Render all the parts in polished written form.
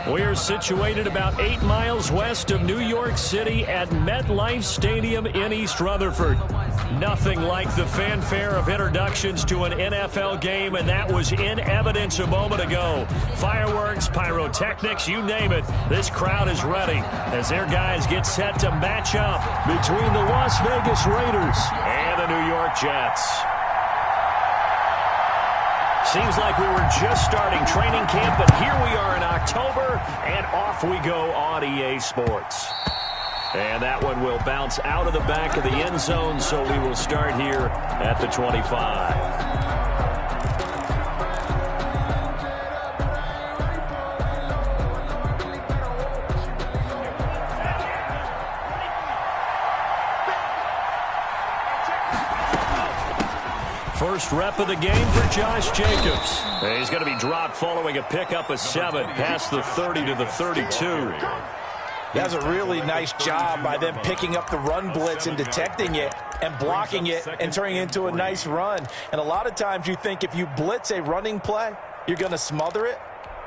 We're situated about 8 miles west of New York City at MetLife Stadium in East Rutherford. Nothing like the fanfare of introductions to an NFL game, and that was in evidence a moment ago. Fireworks, pyrotechnics, you name it. This crowd is ready as their guys get set to match up between the Las Vegas Raiders and the New York Jets. Seems like we were just starting training camp, but here we are in October, and off we go on EA Sports. And that one will bounce out of the back of the end zone, so we will start here at the 25. First rep of the game for Josh Jacobs. He's going to be dropped following a pickup of 7 past the 30 to the 32. That's a really nice job by them picking up the run blitz and detecting it and blocking it and turning it into a nice run. And a lot of times you think if you blitz a running play, you're going to smother it.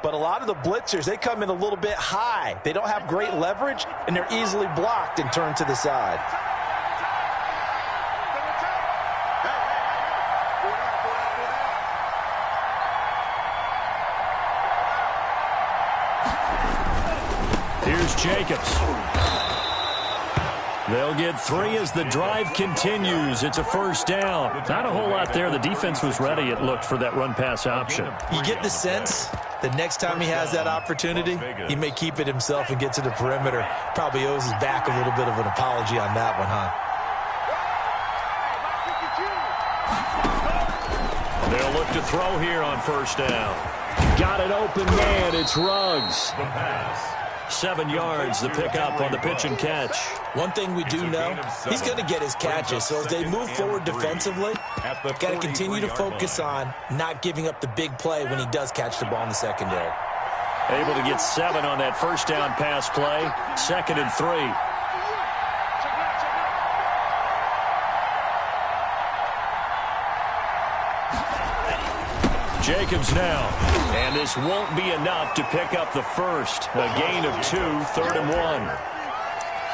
But a lot of the blitzers, they come in a little bit high. They don't have great leverage, and they're easily blocked and turned to the side. Here's Jacobs. They'll get 3 as the drive continues. It's a first down. Not a whole lot there. The defense was ready, it looked, for that run-pass option. You get the sense that next time he has that opportunity, he may keep it himself and get to the perimeter. Probably owes his back a little bit of an apology on that one, huh? They'll look to throw here on first down. Got it open, man. It's Ruggs. 7 yards, the pickup on the pitch and catch. One thing we do know, he's going to get his catches. So as they move forward defensively, got to continue to focus on not giving up the big play when he does catch the ball in the secondary. Able to get 7 on that first down pass play. 2nd and 3. Jacobs now, and this won't be enough to pick up the first. A gain of 2, 3rd and 1.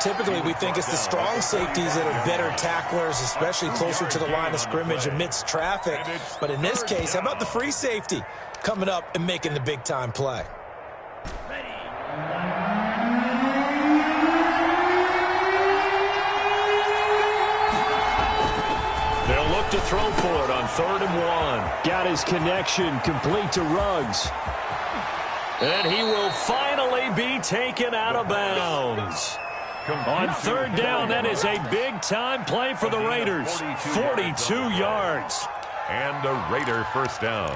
Typically, we think it's the strong safeties that are better tacklers, especially closer to the line of scrimmage amidst traffic. But in this case, how about the free safety coming up and making the big-time play? They'll look to throw for it on 3rd and 1. Got his connection complete to Ruggs. And he will finally be taken out of bounds. On 3rd down, that is a big-time play for the Raiders. 42 yards. And a Raider first down.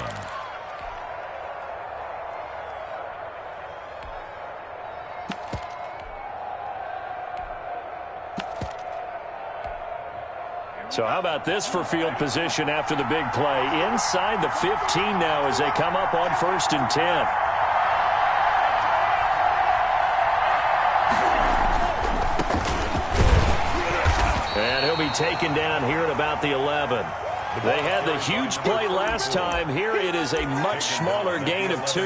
So how about this for field position after the big play? Inside the 15 now as they come up on 1st and 10. And he'll be taken down here at about the 11. They had the huge play last time. Here it is a much smaller gain of 2.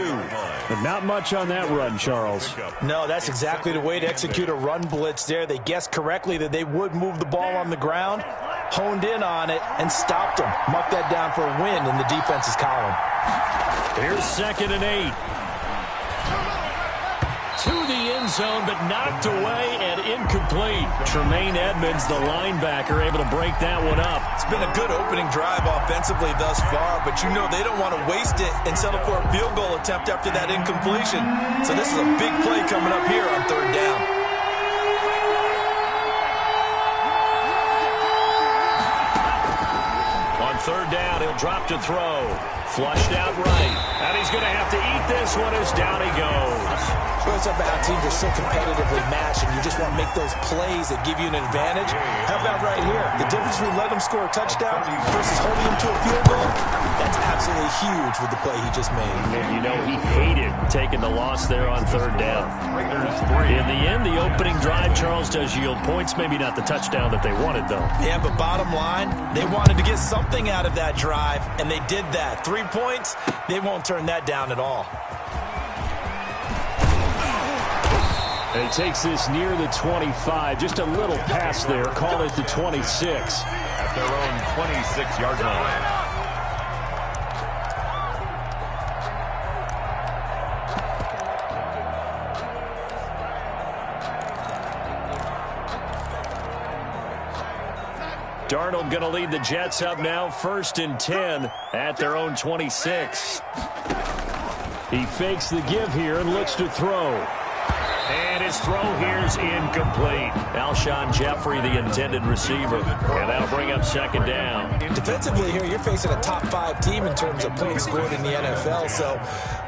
But not much on that run, Charles. No, that's exactly the way to execute a run blitz there. They guessed correctly that they would move the ball on the ground, honed in on it, and stopped them. Marked that down for a win in the defense's column. Here's 2nd and 8. To the end zone, but knocked away and incomplete. Tremaine Edmonds, the linebacker, able to break that one up. It's been a good opening drive offensively thus far, but you know they don't want to waste it and settle for a field goal attempt after that incompletion. So this is a big play coming up here on 3rd down. On 3rd down, he'll drop to throw. Flushed out right. And he's going to have to eat this one as down he goes. Shows up how teams are so competitively matched, and you just want to make those plays that give you an advantage. How about right here? The difference between letting them score a touchdown versus holding them to a field goal, that's absolutely huge with the play he just made. And you know he hated taking the loss there on 3rd down. In the end, the opening drive, Charles, does yield points. Maybe not the touchdown that they wanted, though. Yeah, but bottom line, they wanted to get something out of that drive, and they did that. 3 points, they won't turn that down at all. And he takes this near the 25. Just a little pass there. Call it the 26. At their own 26-yard line. Darnold going to lead the Jets up now, 1st and 10 at their own 26. He fakes the give here and looks to throw. And his throw here is incomplete. Alshon Jeffrey, the intended receiver. And that'll bring up 2nd down. Defensively here, you're facing a top 5 team in terms of points scored in the NFL. So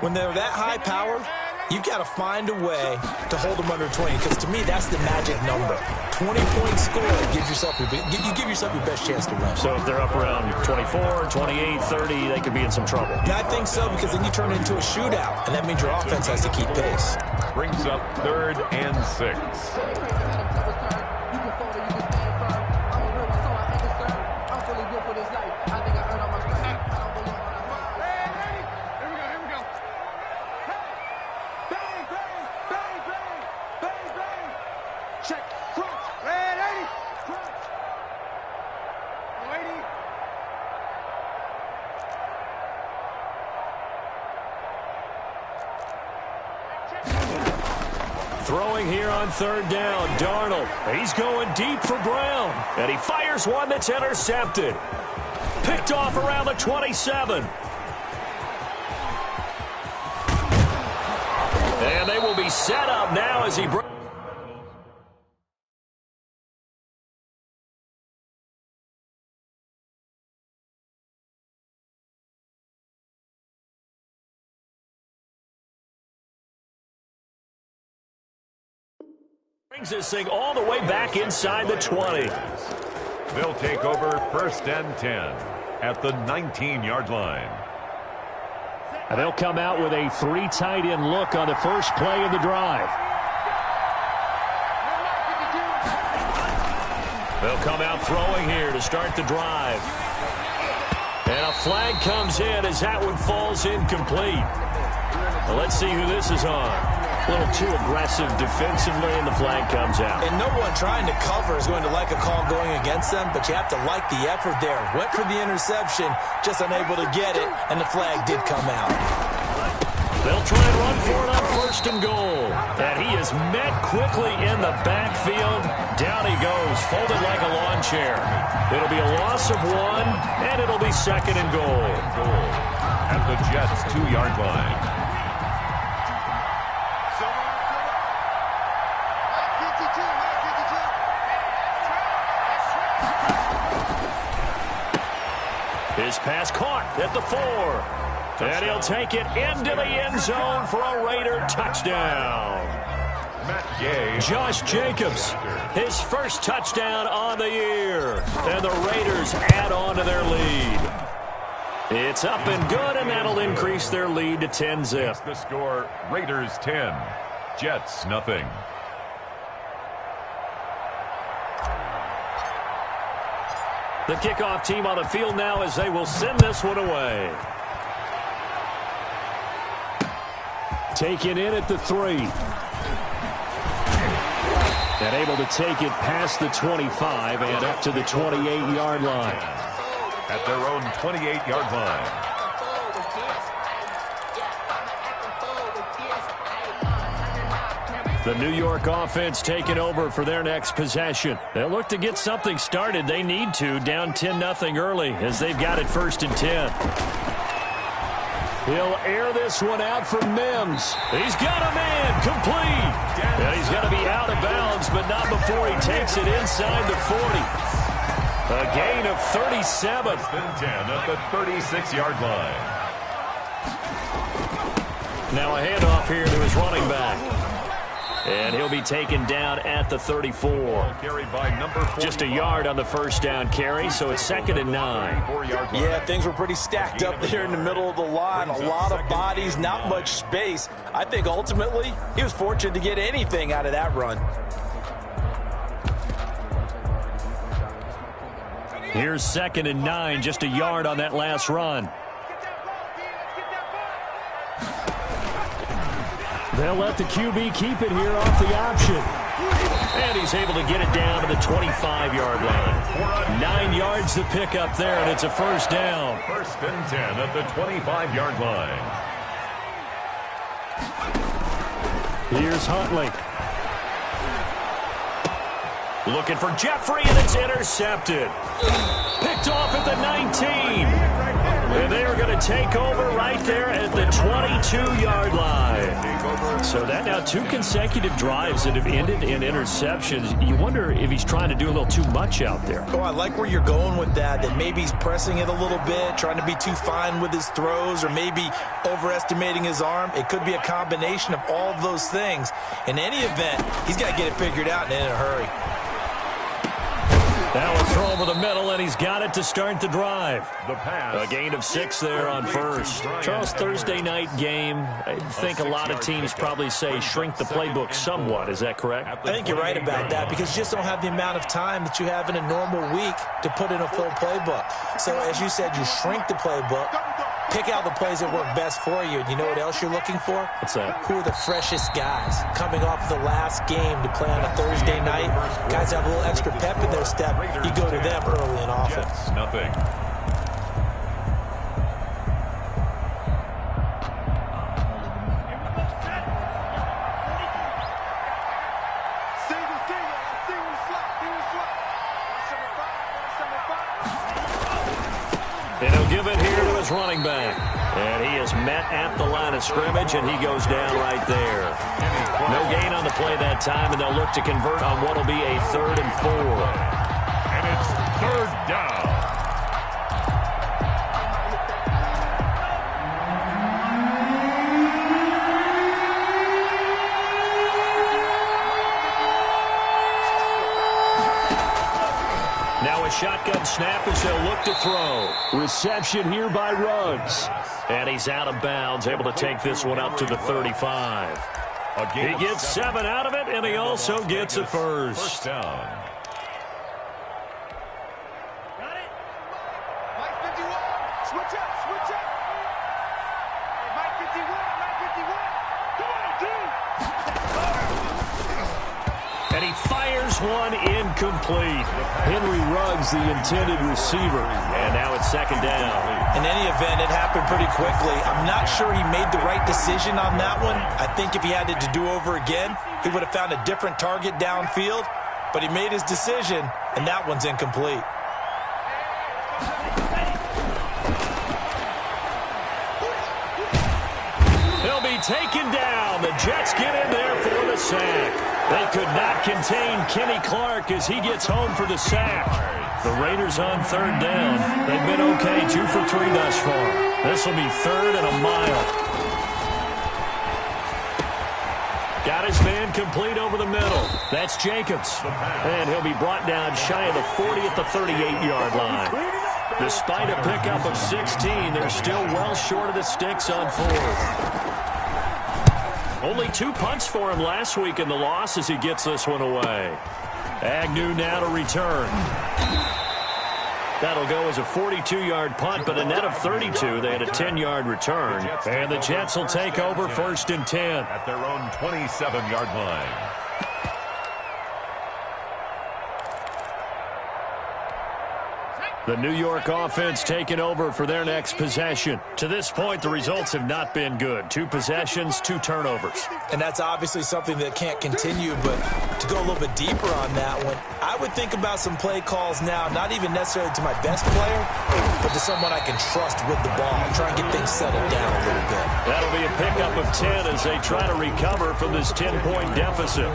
when they're that high powered, you've got to find a way to hold them under 20, because to me, that's the magic number. 20 points scored, you give yourself your best chance to win. So if they're up around 24, 28, 30, they could be in some trouble. Yeah, I think so, because then you turn it into a shootout, and that means your offense has to keep pace. Brings up 3rd and 6. Throwing here on 3rd down, Darnold. He's going deep for Brown. And he fires one that's intercepted. Picked off around the 27. And they will be set up now as he brings this thing all the way back inside the 20. They'll take over 1st and 10 at the 19-yard line. And they'll come out with a 3 tight end look on the first play of the drive. They'll come out throwing here to start the drive. And a flag comes in as that one falls incomplete. Well, let's see who this is on. A little too aggressive defensively, and the flag comes out. And no one trying to cover is going to like a call going against them, but you have to like the effort there. Went for the interception, just unable to get it, and the flag did come out. They'll try and run for it on 1st and goal. And he is met quickly in the backfield. Down he goes, folded like a lawn chair. It'll be a loss of 1, and it'll be 2nd and goal. At the Jets' 2-yard line. His pass caught at the 4. And he'll take it into the end zone for a Raider touchdown. Josh Jacobs, his 1st touchdown on the year. And the Raiders add on to their lead. It's up and good, and that'll increase their lead to 10-zip. The score, Raiders 10, Jets nothing. The kickoff team on the field now as they will send this one away. Taken in at the 3. And able to take it past the 25 and up to the 28-yard line. At their own 28-yard line. The New York offense taking over for their next possession. They'll look to get something started. They need to, down 10-0 early as they've got it 1st and 10. He'll air this one out for Mims. He's got a man complete. And he's going to be out of bounds, but not before he takes it inside the 40. A gain of 37. 10 at the 36-yard line. Now a handoff here to his running back. And he'll be taken down at the 34. Carried by number 41. Just a yard on the 1st down carry, so it's 2nd and 9. Yeah, things were pretty stacked up there in the middle of the line. A lot of bodies, not much space. I think ultimately he was fortunate to get anything out of that run. Here's 2nd and 9, just a yard on that last run. They'll let the QB keep it here off the option. And he's able to get it down to the 25-yard line. 9 yards to pick up there, and it's a first down. First and 10 at the 25-yard line. Here's Huntley. Looking for Jeffrey, and it's intercepted. Picked off at the 19. And they are going to take over right there at the 22-yard line. So that now 2 consecutive drives that have ended in interceptions. You wonder if he's trying to do a little too much out there. Oh, I like where you're going with that maybe he's pressing it a little bit, trying to be too fine with his throws, or maybe overestimating his arm. It could be a combination of all of those things. In any event, he's got to get it figured out and in a hurry. Now a throw over the middle, and he's got it to start the drive. The pass. A gain of 6 there on first. Charles, Thursday night game, I think a lot of teams probably say shrink the playbook somewhat. Is that correct? I think you're right about that, because you just don't have the amount of time that you have in a normal week to put in a full playbook. So as you said, you shrink the playbook, pick out the plays that work best for you. And you know what else you're looking for? What's that? Who are the freshest guys coming off the last game to play on a Thursday night? Guys have a little extra pep in their step. You go to them early in offense. Nothing. And he'll give it here to his running back. And he is met at the line of scrimmage, and he goes down right there. No gain on the play that time, and they'll look to convert on what will be a 3rd and 4. And it's 3rd down. Now a shotgun snap as they'll look to throw. Reception here by Ruggs. And he's out of bounds, able to take this one up to the 35. He gets 7 out of it, and he also gets a first. First down. Got it. Mike 51. Switch up, switch up. Hey, Mike 51, Mike 51. Come on, dude. And he fires one incomplete. Henry Ruggs, the intended receiver. And now it's 2nd down. In any event, it happened pretty quickly. I'm not sure he made the right decision on that one. I think if he had it to do over again, he would have found a different target downfield. But he made his decision, and that one's incomplete. He'll be taken down. The Jets get in there for the sack. They could not contain Kenny Clark as he gets home for the sack. The Raiders on 3rd down. They've been okay, 2 for 3 thus far. This will be 3rd and a mile. Got his man complete over the middle. That's Jacobs. And he'll be brought down shy of the 40 at the 38-yard line. Despite a pickup of 16, they're still well short of the sticks on 4th. Only 2 punts for him last week in the loss as he gets this one away. Agnew now to return. That'll go as a 42-yard punt, but a net of 32. They had a 10-yard return. And the Jets will take over 1st and 10. At their own 27-yard line. The New York offense taking over for their next possession. To this point, the results have not been good. 2 possessions, 2 turnovers. And that's obviously something that can't continue, but to go a little bit deeper on that one, I would think about some play calls now, not even necessarily to my best player, but to someone I can trust with the ball. Try and get things settled down a little bit. That'll be a pickup of 10 as they try to recover from this 10-point deficit.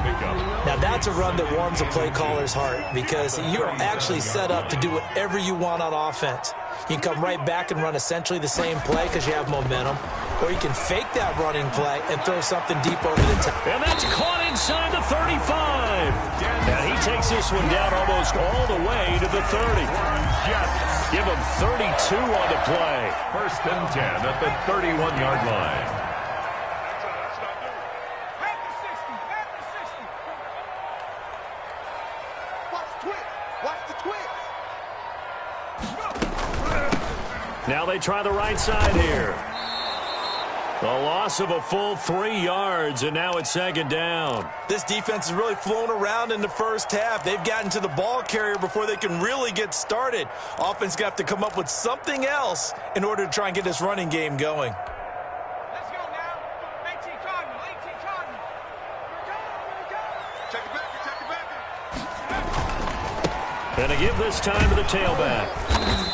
Now, that's a run that warms a play caller's heart because you're actually set up to do whatever you want on offense. You can come right back and run essentially the same play because you have momentum, or you can fake that running play and throw something deep over the top. And that's caught inside the 35. And he takes this one down almost all the way to the 30. Give him 32 on the play. 1st and 10 at the 31-yard line. Now they try the right side here. A loss of a full 3 yards, and now it's second down. This defense has really flown around in the first half. They've gotten to the ball carrier before they can really get started. Offense got to come up with something else in order to try and get this running game going. Let's go now. 18 Cardinal, 18 Cardinal. Check it back, check it back. And to give this time to the tailback.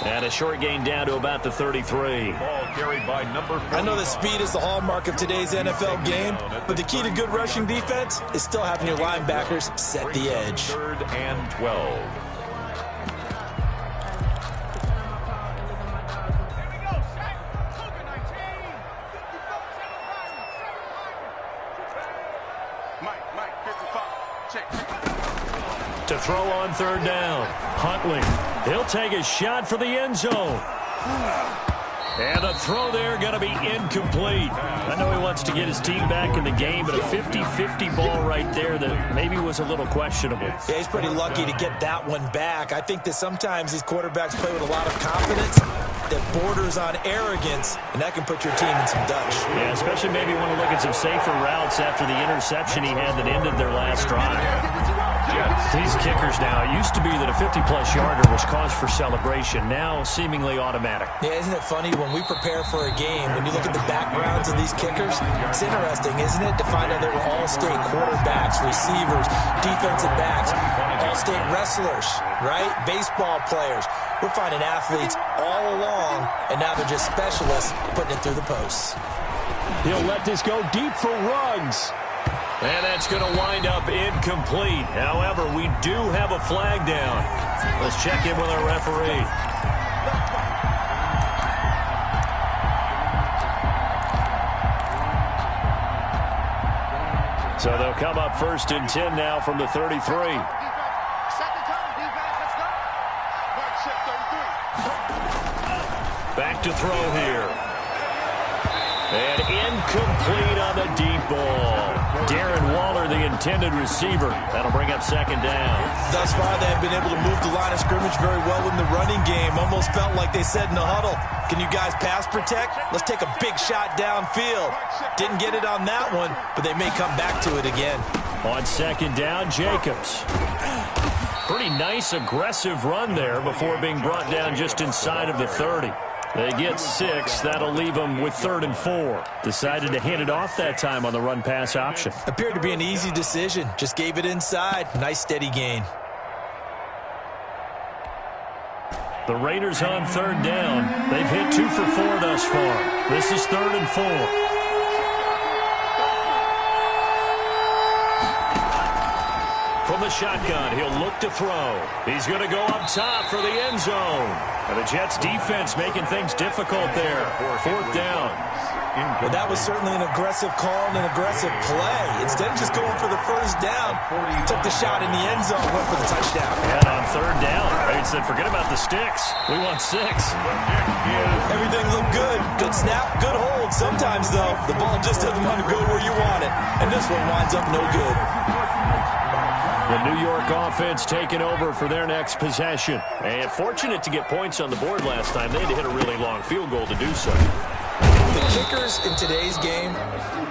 And a short gain down to about the 33. Ball carried by number 45. I know that speed is the hallmark of today's NFL game, but the key to good rushing defense is still having your linebackers set the edge. 3rd and 12. There we go, set. Cougar 19. Mike, 55. Check. To throw on 3rd down. Huntley. He'll take a shot for the end zone. And the throw there going to be incomplete. I know he wants to get his team back in the game, but a 50-50 ball right there that maybe was a little questionable. Yeah, he's pretty lucky to get that one back. I think that sometimes these quarterbacks play with a lot of confidence that borders on arrogance, and that can put your team in some Dutch. Yeah, especially maybe want to look at some safer routes after the interception he had that ended their last drive. These kickers now, it used to be that a 50-plus yarder was cause for celebration. Now, seemingly automatic. Yeah, isn't it funny when we prepare for a game, when you look at the backgrounds of these kickers, it's interesting, isn't it, to find out they were all-state quarterbacks, receivers, defensive backs, all-state wrestlers, right? Baseball players. We're finding athletes all along, and now they're just specialists putting it through the posts. He'll let this go deep for Ruggs. And that's going to wind up incomplete. However, we do have a flag down. Let's check in with our referee. So they'll come up 1st and 10 now from the 33. Second time, defense, let's go. Mike, shift 33. Back to throw here. And incomplete on the deep ball. Darren Waller, the intended receiver. That'll bring up 2nd down. Thus far, they have been able to move the line of scrimmage very well in the running game. Almost felt like they said in the huddle, can you guys pass protect? Let's take a big shot downfield. Didn't get it on that one, but they may come back to it again. On 2nd down, Jacobs. Pretty nice, aggressive run there before being brought down just inside of the 30. They get 6. That'll leave them with 3rd and 4. Decided to hand it off that time on the run-pass option. Appeared to be an easy decision. Just gave it inside. Nice, steady gain. The Raiders on 3rd down. They've hit 2 for 4 thus far. This is 3rd and 4. From the shotgun, he'll look to throw. He's going to go up top for the end zone. And the Jets defense making things difficult there. 4th down. Well, that was certainly an aggressive call and an aggressive play. Instead of just going for the 1st down, took the shot in the end zone, went for the touchdown. And on 3rd down, Ray said, forget about the sticks. We want 6. Everything looked good. Good snap, good hold. Sometimes, though, the ball just doesn't want to go where you want it. And this one winds up no good. The New York offense taking over for their next possession. And fortunate to get points on the board last time. They had to hit a really long field goal to do so. The kickers in today's game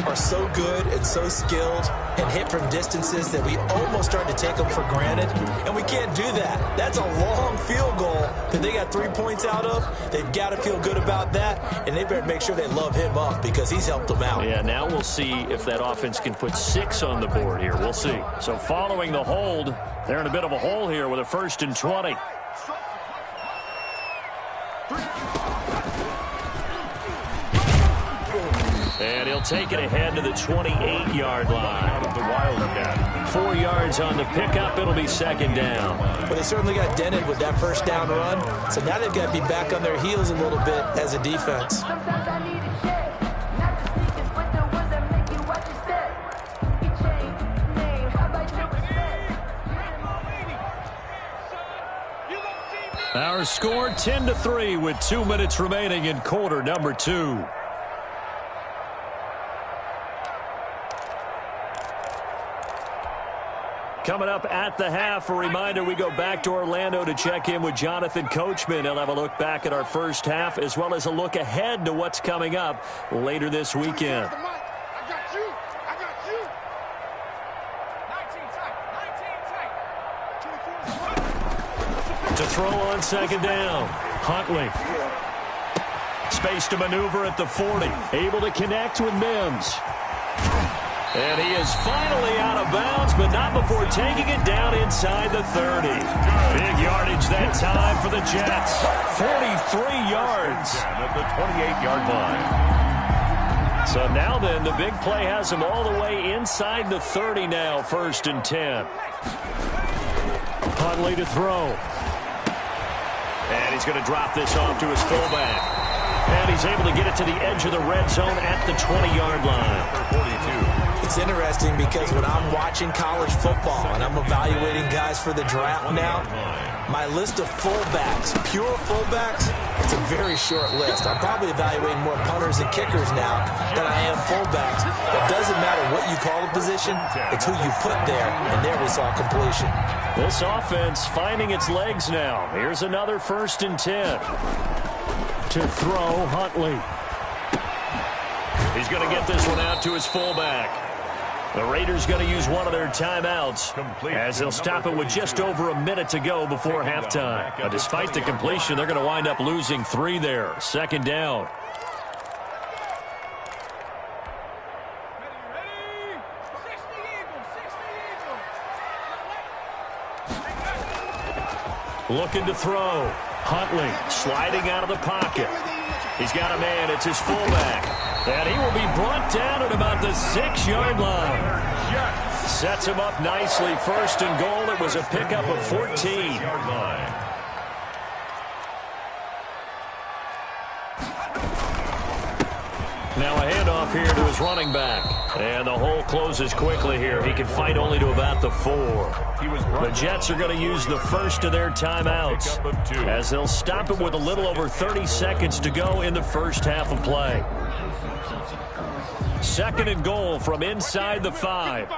are so good and so skilled and hit from distances that we almost start to take them for granted, and we can't do that. That's a long field goal that they got 3 points out of. They've got to feel good about that, and they better make sure they love him up because he's helped them out. Yeah, now we'll see if that offense can put 6 on the board here. We'll see. So following the hold, they're in a bit of a hole here with a 1st and 20. And he'll take it ahead to the 28-yard line. The Wildcat. 4 yards on the pickup. It'll be 2nd down. Well, they certainly got dented with that 1st down run, so now they've got to be back on their heels a little bit as a defense. Our score 10-3 with 2 minutes remaining in quarter number 2. Coming up at the half, a reminder, we go back to Orlando to check in with Jonathan Coachman. He'll have a look back at our first half as well as a look ahead to what's coming up later this weekend. I got you. I got you. 19 tight. 19 tight. 24. To throw on second down, Huntley. Space to maneuver at the 40. Able to connect with Mims. And he is finally out of bounds, but not before taking it down inside the 30. Big yardage that time for the Jets. 43 yards. At the 28-yard line. So now then, the big play has him all the way inside the 30 now, 1st and 10. Huntley to throw. And he's going to drop this off to his fullback. And he's able to get it to the edge of the red zone at the 20-yard line. It's interesting because when I'm watching college football and I'm evaluating guys for the draft now, my list of fullbacks, pure fullbacks, it's a very short list. I'm probably evaluating more punters and kickers now than I am fullbacks. It doesn't matter what you call the position, it's who you put there, and there we saw completion. This offense finding its legs now. Here's another 1st and 10. To throw, Huntley. He's going to get this one out to his fullback. The Raiders going to use one of their timeouts as they'll stop it with just over a minute to go before halftime. But despite the completion, they're going to wind up losing 3 there. 2nd down. Looking to throw. Huntley sliding out of the pocket. He's got a man. It's his fullback. And he will be brought down at about the 6-yard line. Sets him up nicely. 1st and goal. It was a pickup of 14. Now a handoff here to his running back. And the hole closes quickly here. He can fight only to about the 4. The Jets are going to use the first of their timeouts as they'll stop it with a little over 30 seconds to go in the first half of play. 2nd and goal from inside the 5.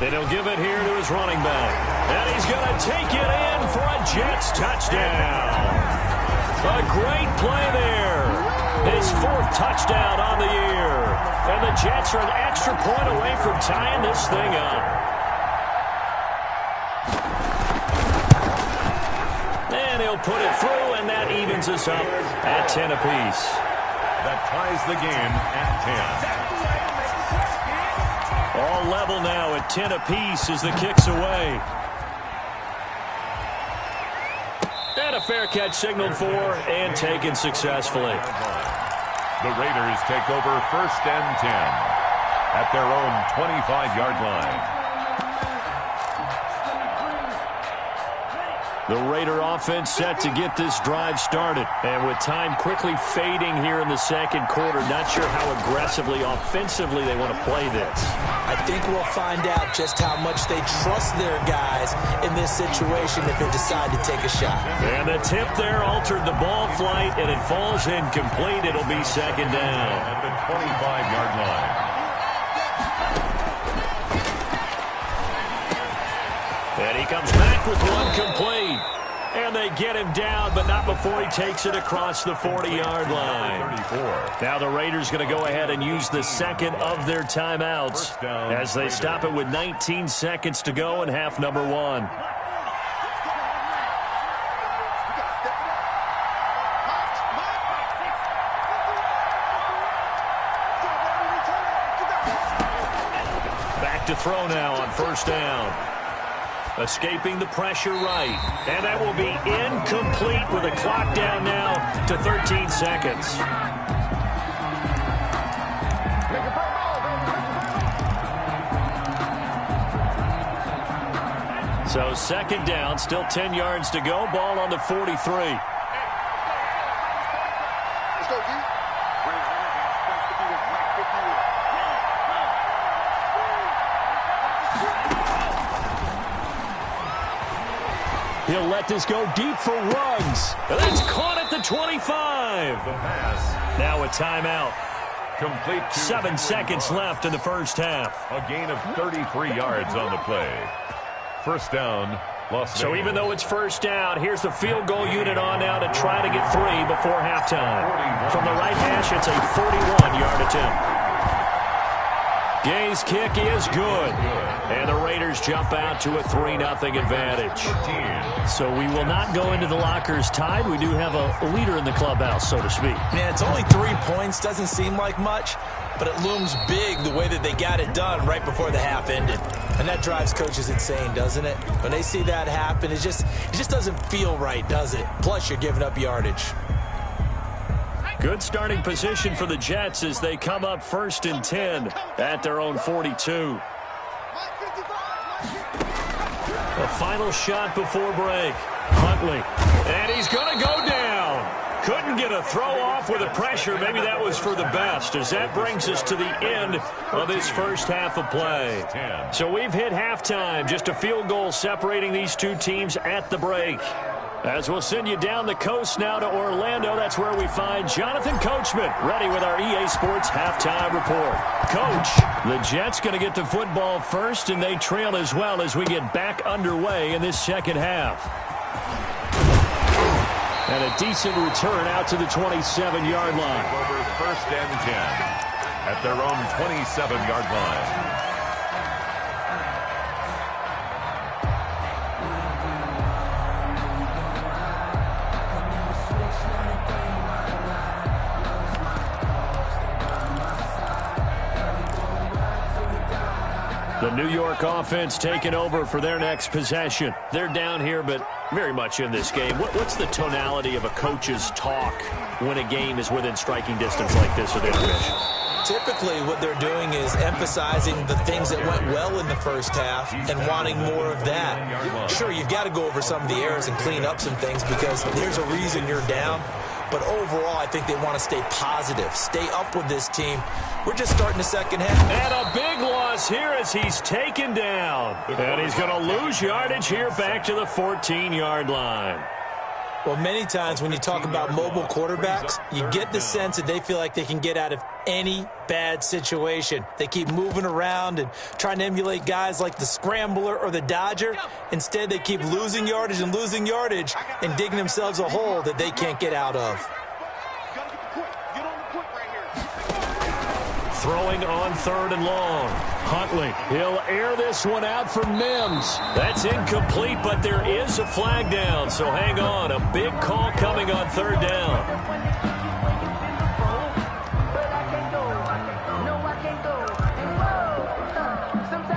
Then he'll give it here to his running back. And he's going to take it in for a Jets touchdown. A great play there. His 4th touchdown on the year. And the Jets are an extra point away from tying this thing up. And he'll put it through, and that evens us up at 10 apiece. That ties the game at 10. All level now at 10 apiece as the kick's away. And a fair catch signaled for and taken successfully. The Raiders take over 1st and 10 at their own 25-yard line. The Raider offense set to get this drive started. And with time quickly fading here in the 2nd quarter, not sure how aggressively, offensively they want to play this. I think we'll find out just how much they trust their guys in this situation if they decide to take a shot. And the tip there altered the ball flight, and it falls incomplete. It'll be 2nd down. At the 25-yard line. And he comes back with one complete. And they get him down, but not before he takes it across the 40-yard line. 34. Now the Raiders going to go ahead and use the 2nd of their timeouts as they stop it with 19 seconds to go in half number 1. Back to throw now on 1st down. Escaping the pressure right. And that will be incomplete with a clock down now to 13 seconds. So 2nd down, still 10 yards to go. Ball on the 43. Let's go, D. He'll let this go deep for Ruggs. And that's caught at the 25. The pass. Now a timeout. Complete to 7 seconds left in the first half. A gain of 33 yards on the play. First down, Los Angeles. So even though it's first down, here's the field goal unit on now to try to get 3 before halftime. From the right hash, it's a 41-yard attempt. Gay's kick is good. And the Raiders jump out to a 3-0 advantage. So we will not go into the lockers tied. We do have a leader in the clubhouse, so to speak. Man, it's only 3 points. Doesn't seem like much, but it looms big the way that they got it done right before the half ended. And that drives coaches insane, doesn't it? When they see that happen, it just doesn't feel right, does it? Plus, you're giving up yardage. Good starting position for the Jets as they come up 1st and 10 at their own 42. A final shot before break. Huntley. And he's going to go down. Couldn't get a throw off with the pressure. Maybe that was for the best, as that brings us to the end of this first half of play. So we've hit halftime. Just a field goal separating these two teams at the break. As we'll send you down the coast now to Orlando, that's where we find Jonathan Coachman, ready with our EA Sports halftime report. Coach, the Jets going to get the football first, and they trail as well as we get back underway in this second half. And a decent return out to the 27-yard line. Over 1st and 10 at their own 27-yard line. The New York offense taking over for their next possession. They're down here, but very much in this game. What's the tonality of a coach's talk when a game is within striking distance like this at intermission? Typically, what they're doing is emphasizing the things that went well in the first half and wanting more of that. Sure, you've got to go over some of the errors and clean up some things because there's a reason you're down. But overall, I think they want to stay positive, stay up with this team. We're just starting the second half. And a big loss here as he's taken down. And he's going to lose yardage here back to the 14-yard line. Well, many times when you talk about mobile quarterbacks, you get the sense that they feel like they can get out of any bad situation. They keep moving around and trying to emulate guys like the Scrambler or the Dodger. Instead, they keep losing yardage and digging themselves a hole that they can't get out of. Throwing on 3rd and long. Huntley, he'll air this one out for Mims. That's incomplete, but there is a flag down, so hang on. A big call coming on 3rd down.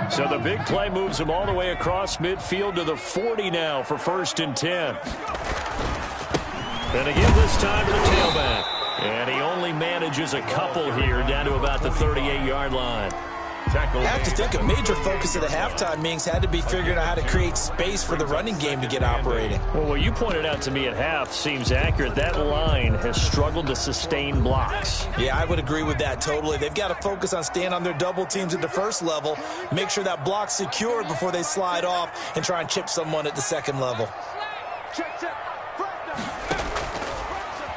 So the big play moves him all the way across midfield to the 40 now for 1st and 10. And again this time to the tailback. And he only manages a couple here down to about the 38-yard line. I have to think a major focus of the halftime meetings had to be figuring out how to create space for the running game to get operating. Well, what you pointed out to me at half seems accurate. That line has struggled to sustain blocks. Yeah, I would agree with that totally. They've got to focus on staying on their double teams at the first level, make sure that block's secured before they slide off and try and chip someone at the second level.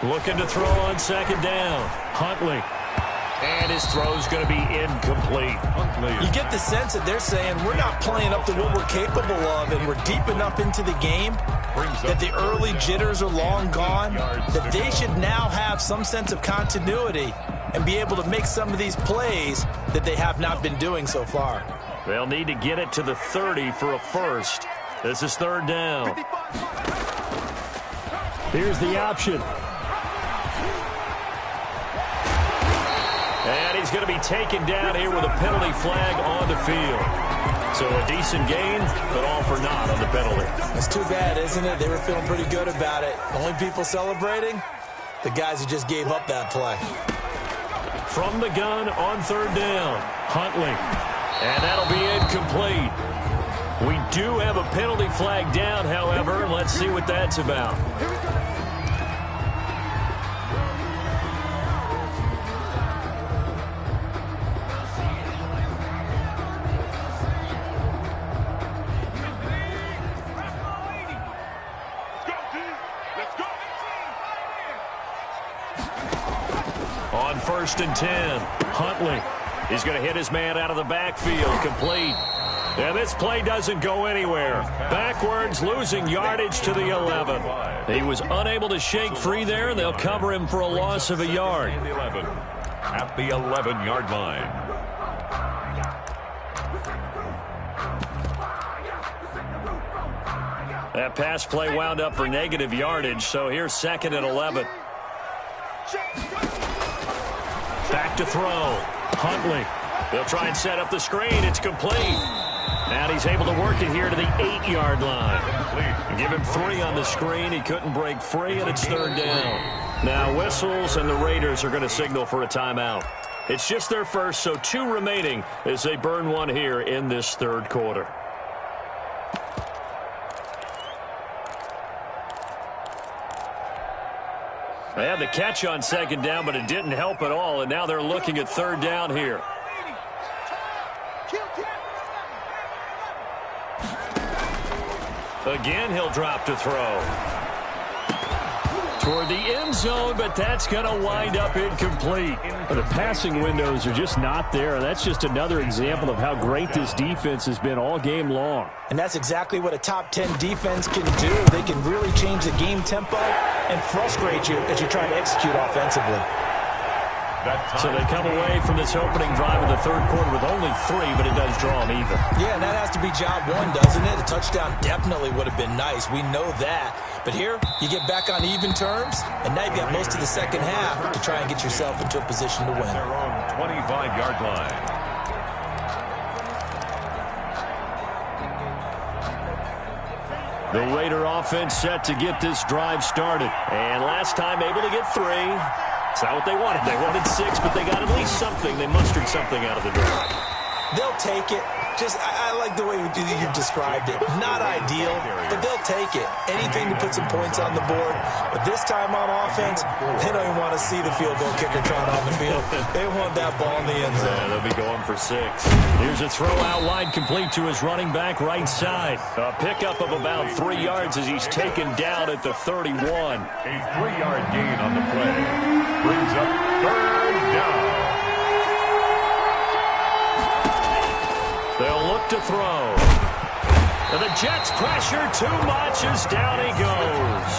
Looking to throw on 2nd down. Huntley. And his throw's going to be incomplete. You get the sense that they're saying we're not playing up to what we're capable of, and we're deep enough into the game that the early jitters are long gone, that they should now have some sense of continuity and be able to make some of these plays that they have not been doing so far. They'll need to get it to the 30 for a first. This is 3rd down. Here's the option. And he's going to be taken down here with a penalty flag on the field. So a decent gain, but all for naught on the penalty. That's too bad, isn't it? They were feeling pretty good about it. Only people celebrating, the guys who just gave up that play. From the gun on 3rd down, Huntley. And that'll be incomplete. We do have a penalty flag down, however. Let's see what that's about. On On 1st and 10, Huntley. He's going to hit his man out of the backfield, complete. And this play doesn't go anywhere. Backwards, losing yardage to the 11. He was unable to shake free there, and they'll cover him for a loss of a yard. At the 11-yard line. That pass play wound up for negative yardage, so here's 2nd and 11. Back to throw. Huntley. They'll try and set up the screen. It's complete. And he's able to work it here to the 8-yard line. Give him 3 on the screen. He couldn't break free, and it's 3rd down. Now whistles, and the Raiders are going to signal for a timeout. It's just their first, so 2 remaining as they burn one here in this 3rd quarter. They had the catch on 2nd down, but it didn't help at all, and now they're looking at 3rd down here. Again, he'll drop to throw. Toward the end zone, but that's going to wind up incomplete. The passing windows are just not there. That's just another example of how great this defense has been all game long. And that's exactly what a top 10 defense can do. They can really change the game tempo and frustrate you as you try to execute offensively. So they come away from this opening drive of the 3rd quarter with only 3, but it does draw them even. Yeah, and that has to be job 1, doesn't it? A touchdown definitely would have been nice. We know that. But here, you get back on even terms, and now you've got most of the 2nd half to try and get yourself into a position to win. Their own 25-yard line. The Raider offense set to get this drive started. And last time able to get 3. It's not what they wanted. They wanted 6, but they got at least something. They mustered something out of the drive. They'll take it. I like the way you described it. Not ideal, but they'll take it. Anything to put some points on the board. But this time on offense, they don't even want to see the field goal kicker trot on the field. They want that ball in the end zone. Yeah, they'll be going for 6. Here's a throw out wide, complete to his running back right side. A pickup of about 3 yards as he's taken down at the 31. A 3-yard gain on the play. Brings up 3rd down. They'll look to throw. And the Jets pressure too much as down he goes.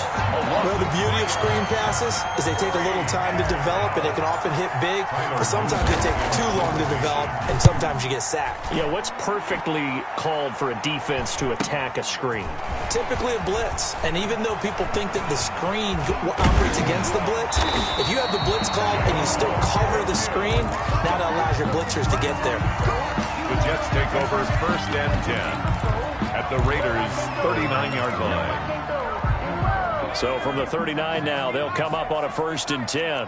Well, the beauty of screen passes is they take a little time to develop, and they can often hit big, but sometimes they take too long to develop, and sometimes you get sacked. Yeah, what's perfectly called for a defense to attack a screen? Typically a blitz, and even though people think that the screen operates against the blitz, if you have the blitz called and you still cover the screen, now that allows your blitzers to get there. The Jets take over 1st and 10 at the Raiders' 39-yard line. So from the 39 now, they'll come up on a 1st and 10.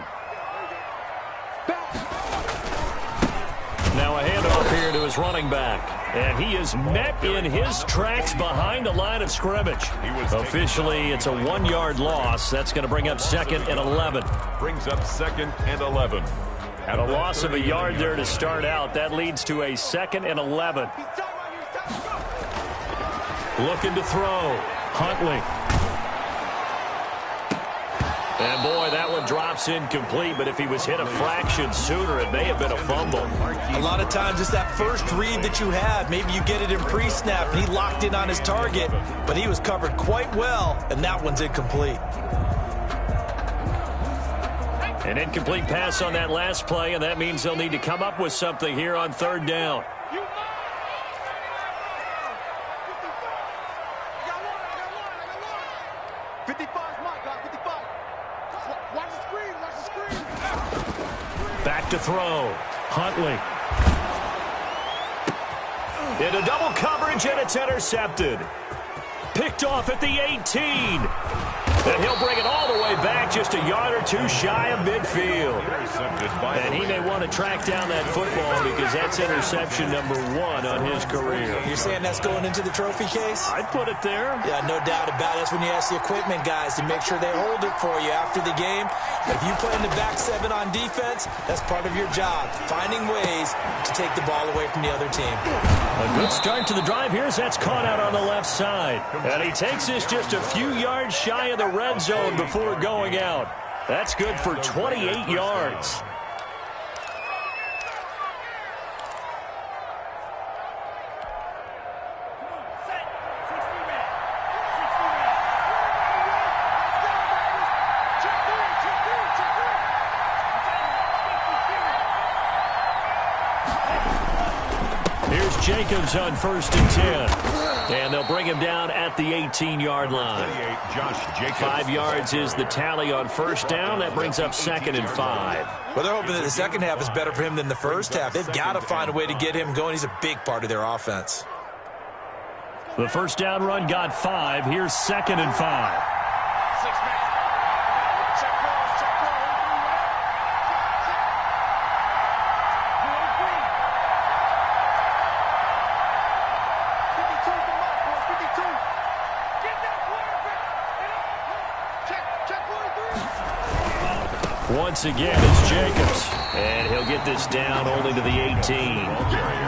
Now a handoff here to his running back. And he is met in his tracks behind the line of scrimmage. Officially, it's a 1-yard loss. That's going to bring up 2nd and 11. Brings up 2nd and 11. And a loss of a yard there to start out. That leads to a 2nd and 11. Looking to throw. Huntley. And boy, that one drops incomplete, but if he was hit a fraction sooner, it may have been a fumble. A lot of times it's that first read that you have. Maybe you get it in pre-snap, and he locked in on his target, but he was covered quite well, and that one's incomplete. An incomplete pass on that last play, and that means they'll need to come up with something here on 3rd down. Back to throw. Huntley. Into double coverage, and it's intercepted. Picked off at the 18. And he'll bring it all the way back just a yard or 2 shy of midfield. And he may want to track down that football because that's interception number 1 on his career. You're saying that's going into the trophy case? I'd put it there. Yeah, no doubt about it. That's when you ask the equipment guys to make sure they hold it for you after the game. But if you play in the back 7 on defense, that's part of your job, finding ways to take the ball away from the other team. A good start to the drive here as that's caught out on the left side. And he takes this just a few yards shy of the red zone before going out. That's good for 28 yards. Here's Jacobs on 1st and 10. And they'll bring him down at the 18-yard line. 5 yards is the tally on 1st down. That brings up 2nd and 5. Well, they're hoping that the second half is better for him than the first half. They've got to find a way to get him going. He's a big part of their offense. The first down run got 5. Here's 2nd and 5. Once again, it's Jacobs. And he'll get this down only to the 18.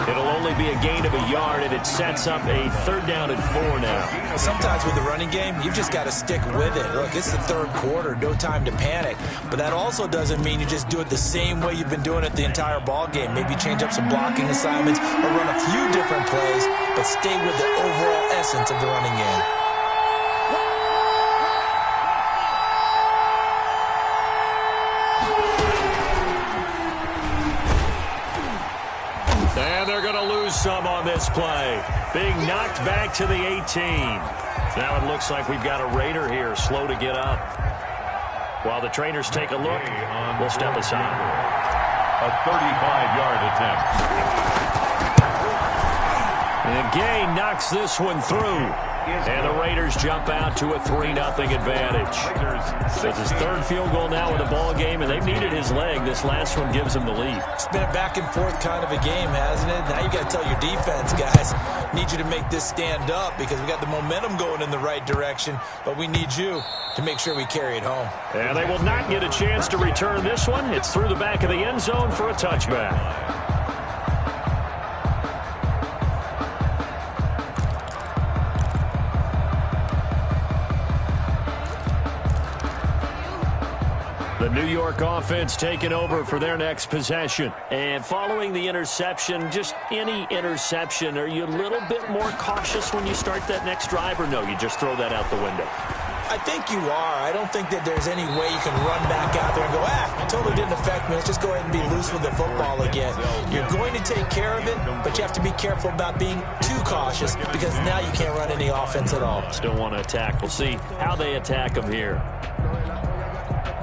It'll only be a gain of a yard, and it sets up a 3rd down and 4 now. Sometimes with the running game, you've just got to stick with it. Look, it's the 3rd quarter, no time to panic. But that also doesn't mean you just do it the same way you've been doing it the entire ball game. Maybe change up some blocking assignments or run a few different plays, but stay with the overall essence of the running game. And they're going to lose some on this play. Being knocked back to the 18. Now it looks like we've got a Raider here, slow to get up. While the trainers take a look, we'll step aside. A 35-yard attempt. And Gay knocks this one through. And the Raiders jump out to a 3-0 advantage. It's his 3rd field goal now in the ball game, and they've needed his leg. This last one gives him the lead. It's been a back and forth kind of a game, hasn't it? Now you got to tell your defense, guys, need you to make this stand up because we got the momentum going in the right direction, but we need you to make sure we carry it home. And they will not get a chance to return this one. It's through the back of the end zone for a touchback. The New York offense taking over for their next possession. And following the interception, just any interception, are you a little bit more cautious when you start that next drive, or no, you just throw that out the window? I think you are. I don't think that there's any way you can run back out there and go, totally didn't affect me. Let's just go ahead and be loose with the football again. You're going to take care of it, but you have to be careful about being too cautious because now you can't run any offense at all. Still want to attack. We'll see how they attack them here.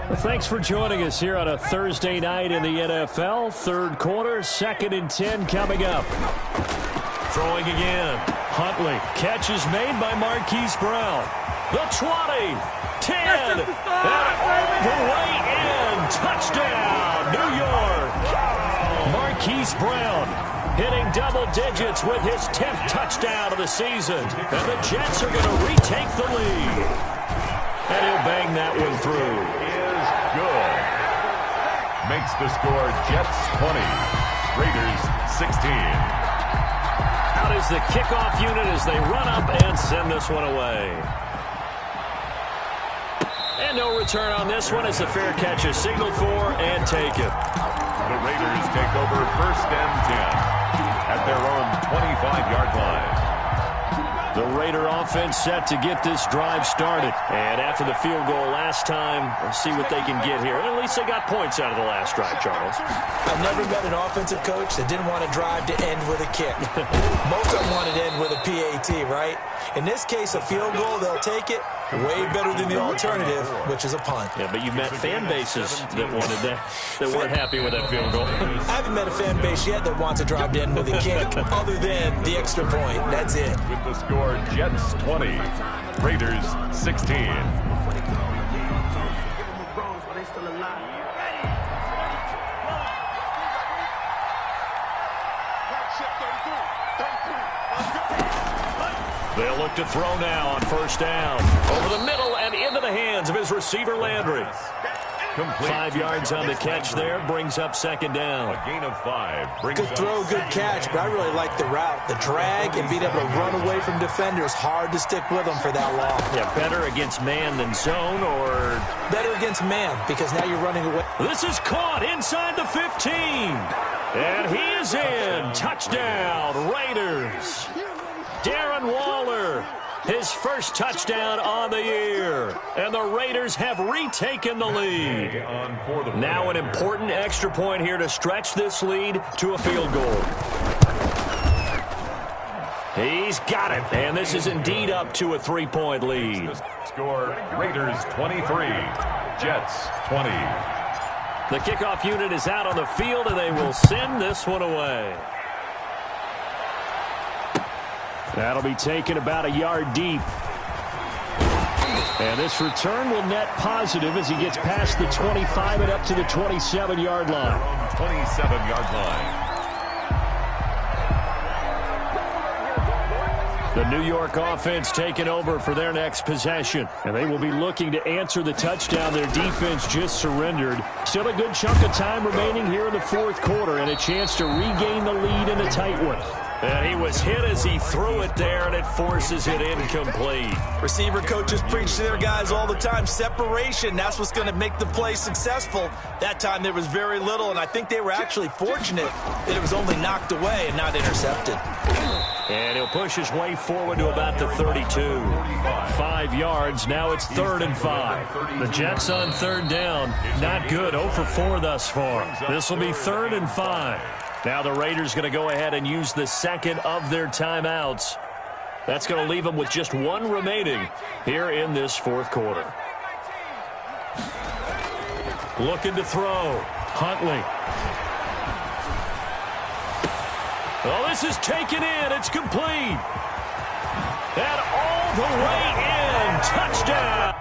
Well, thanks for joining us here on a Thursday night in the NFL. 3rd quarter, 2nd and 10 coming up. Throwing again. Huntley. Catch is made by Marquise Brown. The 20, 10, and all the way in. Touchdown, New York. Marquise Brown hitting double digits with his 10th touchdown of the season. And the Jets are going to retake the lead. And he'll bang that one through. Good. Makes the score Jets 20, Raiders 16. Out is the kickoff unit as they run up and send this one away. And no return on this one as the fair catch is signaled for and taken. The Raiders take over 1st and 10 at their own 25-yard line. The Raider offense set to get this drive started. And after the field goal last time, we'll see what they can get here. At least they got points out of the last drive, Charles. I've never met an offensive coach that didn't want to drive to end with a kick. Most of them wanted to end with a PAT, right? In this case, a field goal, they'll take it. Way better than the alternative, which is a punt. Yeah, but you've met fan bases that wanted that weren't happy with that field goal. I haven't met a fan base yet that wants to drive to end with a kick, other than the extra point. That's it. With the score, Jets 20, Raiders 16. They'll look to throw now on 1st down. Over the middle and into the hands of his receiver, Landry. Complete. 5 yards on the catch there, brings up 2nd down. A gain of 5. Good throw, good catch, but I really like the route. The drag and being able to run away from defenders, hard to stick with them for that long. Yeah, better against man than zone, or better against man, because now you're running away. This is caught inside the 15. And he is in. Touchdown, Raiders. Darren Waller, his first touchdown on the year. And the Raiders have retaken the lead. Now an important extra point here to stretch this lead to a field goal. He's got it, and this is indeed up to a 3-point lead. Score, Raiders 23, Jets 20. The kickoff unit is out on the field, and they will send this one away. That'll be taken about a yard deep. And this return will net positive as he gets past the 25 and up to the 27-yard line. 27-yard line. The New York offense taking over for their next possession. And they will be looking to answer the touchdown their defense just surrendered. Still a good chunk of time remaining here in the fourth quarter and a chance to regain the lead in a tight one. And he was hit as he threw it there, and it forces it incomplete. Receiver coaches preach to their guys all the time. Separation, that's what's going to make the play successful. That time there was very little, and I think they were actually fortunate that it was only knocked away and not intercepted. And he'll push his way forward to about the 32. 5 yards. Now it's 3rd and 5. The Jets on 3rd down. Not good. 0 for 4 thus far. This will be 3rd and 5. Now the Raiders going to go ahead and use the second of their timeouts. That's going to leave them with just 1 remaining here in this fourth quarter. Looking to throw. Huntley. Oh, this is taken in. It's complete. And all the way in. Touchdown.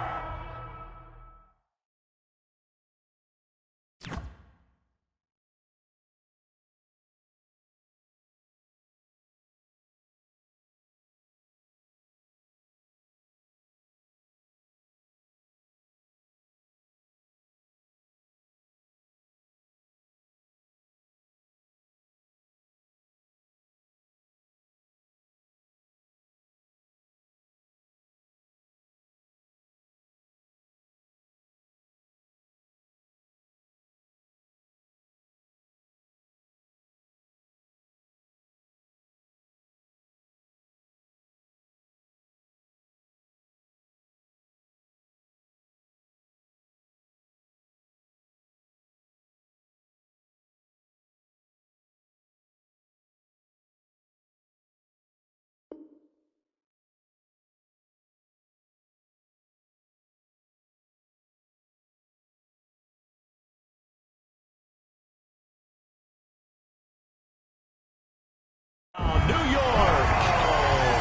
New York,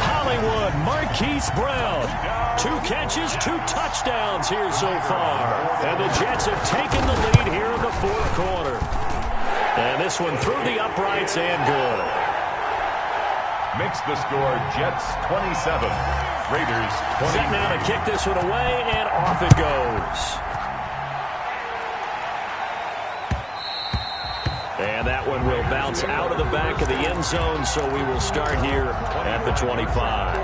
Hollywood, Marquise Brown. 2 catches, 2 touchdowns here so far. And the Jets have taken the lead here in the fourth quarter. And this one through the uprights and good. Makes the score Jets 27, Raiders 20. Set now to kick this one away, and off it goes. And that one will bounce out of the back of the end zone, so we will start here at the 25.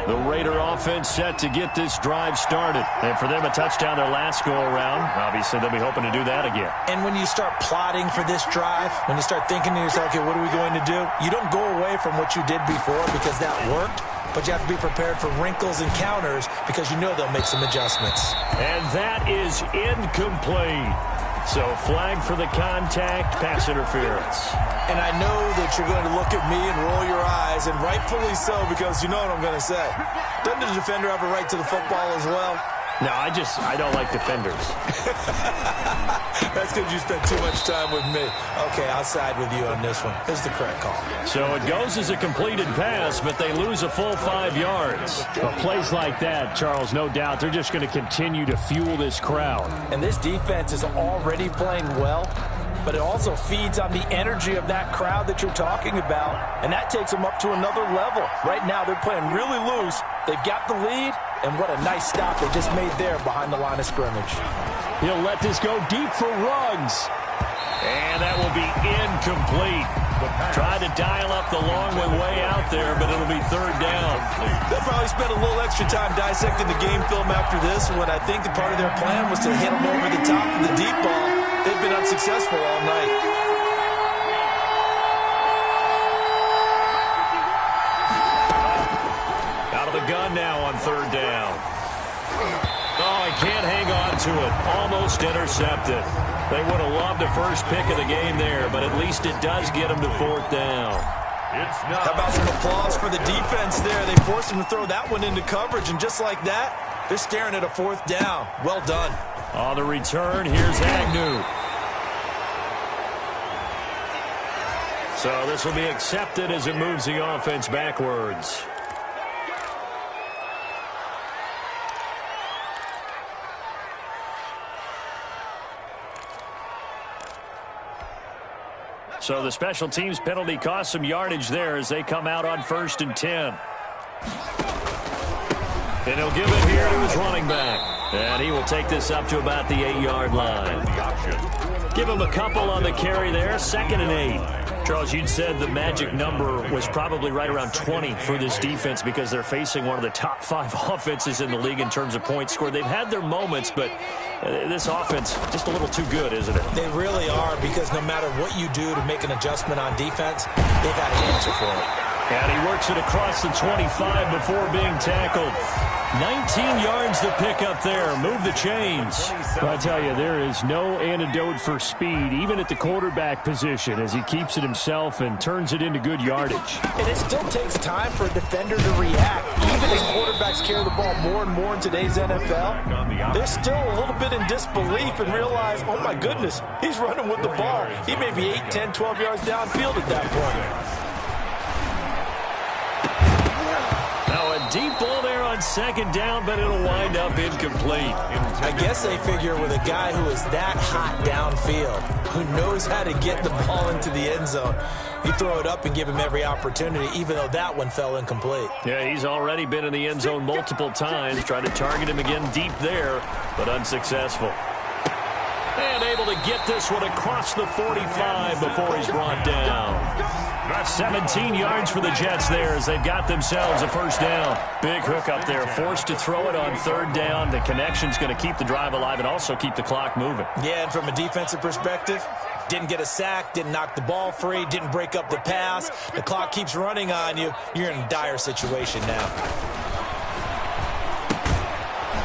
The Raider offense set to get this drive started. And for them, a touchdown their last go-around. Obviously, they'll be hoping to do that again. And when you start plotting for this drive, when you start thinking to yourself, okay, what are we going to do? You don't go away from what you did before because that worked. But you have to be prepared for wrinkles and counters because you know they'll make some adjustments. And that is incomplete. So flag for the contact, pass interference. And I know that you're going to look at me and roll your eyes, and rightfully so, because you know what I'm going to say. Doesn't the defender have a right to the football as well? No, I don't like defenders. That's because you spent too much time with me. Okay, I'll side with you on this one. This is the correct call. So it goes as a completed pass, but they lose a full 5 yards. Well, plays like that, Charles, no doubt, they're just going to continue to fuel this crowd. And this defense is already playing well, but it also feeds on the energy of that crowd that you're talking about, and that takes them up to another level. Right now, they're playing really loose. They've got the lead, and what a nice stop they just made there behind the line of scrimmage. He'll let this go deep for Ruggs. And that will be incomplete. Tried to dial up the long one way out there, but it'll be 3rd down. They'll probably spend a little extra time dissecting the game film after this, when I think the part of their plan was to hit them over the top of the deep ball. They've been unsuccessful all night. Out of the gun now on 3rd down. Oh, he can't hang on to it. Almost intercepted. They would have loved a first pick of the game there, but at least it does get them to 4th down. How about some applause for the defense there? They forced him to throw that one into coverage, and just like that, they're staring at a 4th down. Well done. On the return, here's Agnew. So this will be accepted as it moves the offense backwards. So the special teams penalty cost some yardage there as they come out on 1st and 10. And he'll give it here to his running back. And he will take this up to about the 8-yard line. Give him a couple on the carry there. 2nd and 8. Charles, you'd said the magic number was probably right around 20 for this defense because they're facing one of the top 5 offenses in the league in terms of points scored. They've had their moments, but this offense just a little too good, isn't it? They really are, because no matter what you do to make an adjustment on defense, they've got an answer for it. And he works it across the 25 before being tackled. 19 yards to pick up there. Move the chains. I tell you, there is no antidote for speed, even at the quarterback position, as he keeps it himself and turns it into good yardage. And it still takes time for a defender to react. Even as quarterbacks carry the ball more and more in today's NFL, they're still a little bit in disbelief and realize, oh my goodness, he's running with the ball. He may be 8, 10, 12 yards downfield at that point. Deep ball there on 2nd down, but it'll wind up incomplete. I guess they figure with a guy who is that hot downfield, who knows how to get the ball into the end zone, you throw it up and give him every opportunity, even though that one fell incomplete. Yeah, he's already been in the end zone multiple times, trying to target him again deep there, but unsuccessful. And able to get this one across the 45 before he's brought down. 17 yards for the Jets there as they've got themselves a 1st down. Big hook up there, forced to throw it on 3rd down. The connection's going to keep the drive alive and also keep the clock moving. Yeah, and from a defensive perspective, didn't get a sack, didn't knock the ball free, didn't break up the pass. The clock keeps running on you. You're in a dire situation now.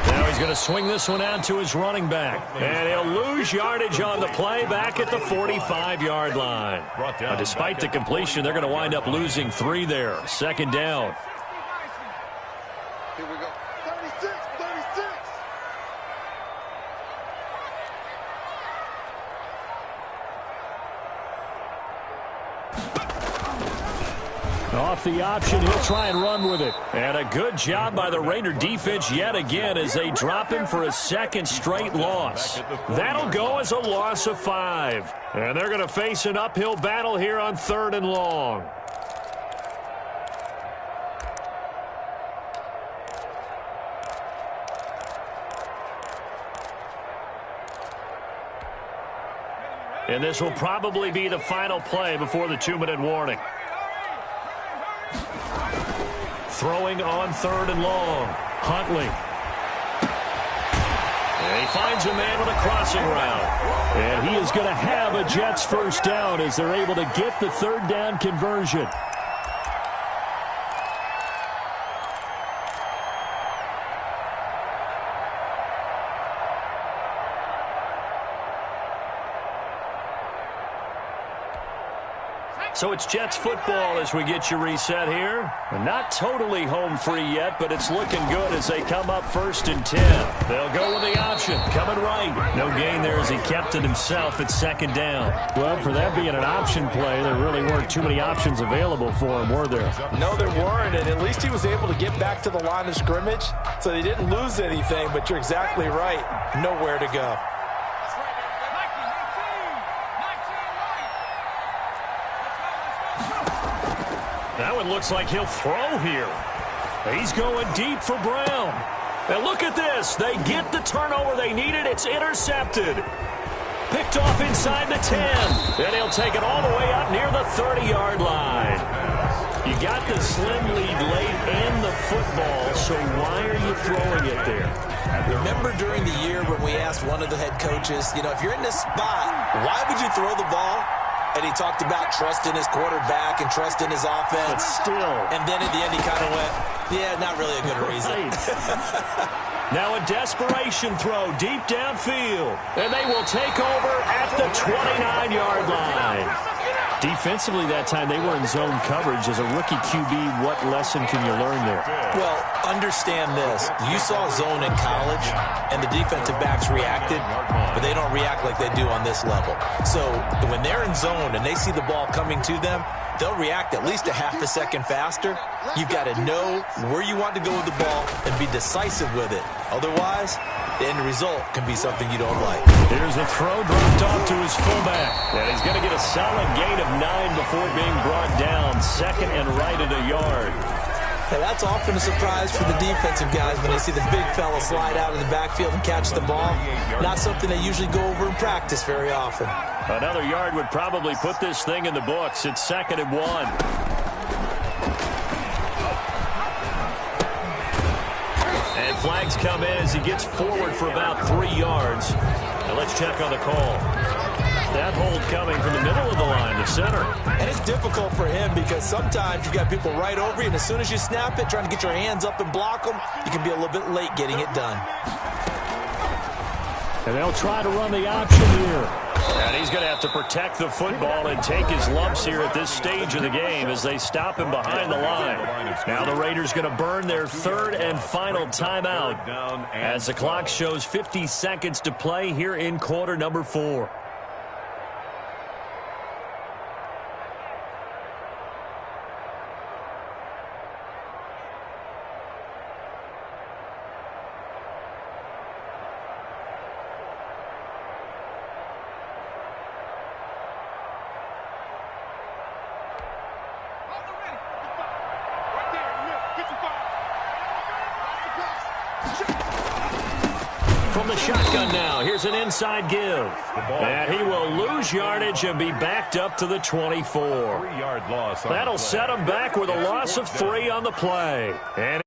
Now he's going to swing this one out to his running back. And he'll lose yardage on the play back at the 45-yard line. Now, despite the completion, they're going to wind up losing 3 there. 2nd down. Here we go. 36, 36. Off the option, he'll try and run with it. And a good job by the Raider defense yet again as they drop him for a 2nd straight loss. That'll go as a loss of 5. And they're going to face an uphill battle here on 3rd and long. And this will probably be the final play before the 2-minute warning. Throwing on 3rd and long. Huntley. And he finds a man on a crossing route. And he is going to have a Jets 1st down as they're able to get the 3rd down conversion. So it's Jets football as we get you reset here. Not totally home free yet, but it's looking good as they come up 1st and 10. They'll go with the option. Coming right. No gain there as he kept it himself at 2nd down. Well, for that being an option play, there really weren't too many options available for him, were there? No, there weren't, and at least he was able to get back to the line of scrimmage, so they didn't lose anything, but you're exactly right. Nowhere to go. That one looks like he'll throw here. He's going deep for Brown. And look at this. They get the turnover they needed. It's intercepted. Picked off inside the 10. And he'll take it all the way up near the 30-yard line. You got the slim lead late and the football, so why are you throwing it there? Remember during the year when we asked one of the head coaches, if you're in this spot, why would you throw the ball? And he talked about trust in his quarterback and trust in his offense. But still. And then at the end, he kind of went, yeah, not really a good reason. Now a desperation throw deep downfield. And they will take over at the 29-yard line. Defensively that time, they were in zone coverage. As a rookie QB, what lesson can you learn there? Well, understand this. You saw zone in college, and the defensive backs reacted, but they don't react like they do on this level. So when they're in zone and they see the ball coming to them, they'll react at least a half a second faster. You've got to know where you want to go with the ball and be decisive with it. Otherwise, the end result can be something you don't like. Here's a throw dropped off to his fullback. And he's going to get a solid gain of 9 before being brought down. Second and right at a yard. Hey, that's often a surprise for the defensive guys when they see the big fella slide out of the backfield and catch the ball. Not something they usually go over in practice very often. Another yard would probably put this thing in the books. It's 2nd and 1. And flags come in as he gets forward for about 3 yards. Now let's check on the call. That hold coming from the middle of the line, the center. And it's difficult for him because sometimes you've got people right over you, and as soon as you snap it, trying to get your hands up and block them, you can be a little bit late getting it done. And they'll try to run the option here. And he's going to have to protect the football and take his lumps here at this stage of the game as they stop him behind the line. Now the Raiders going to burn their 3rd and final timeout as the clock shows 50 seconds to play here in quarter number 4. From the shotgun now, here's an inside give. And he will lose yardage and be backed up to the 24. 3-yard loss. That'll set him back with a loss of 3 on the play. And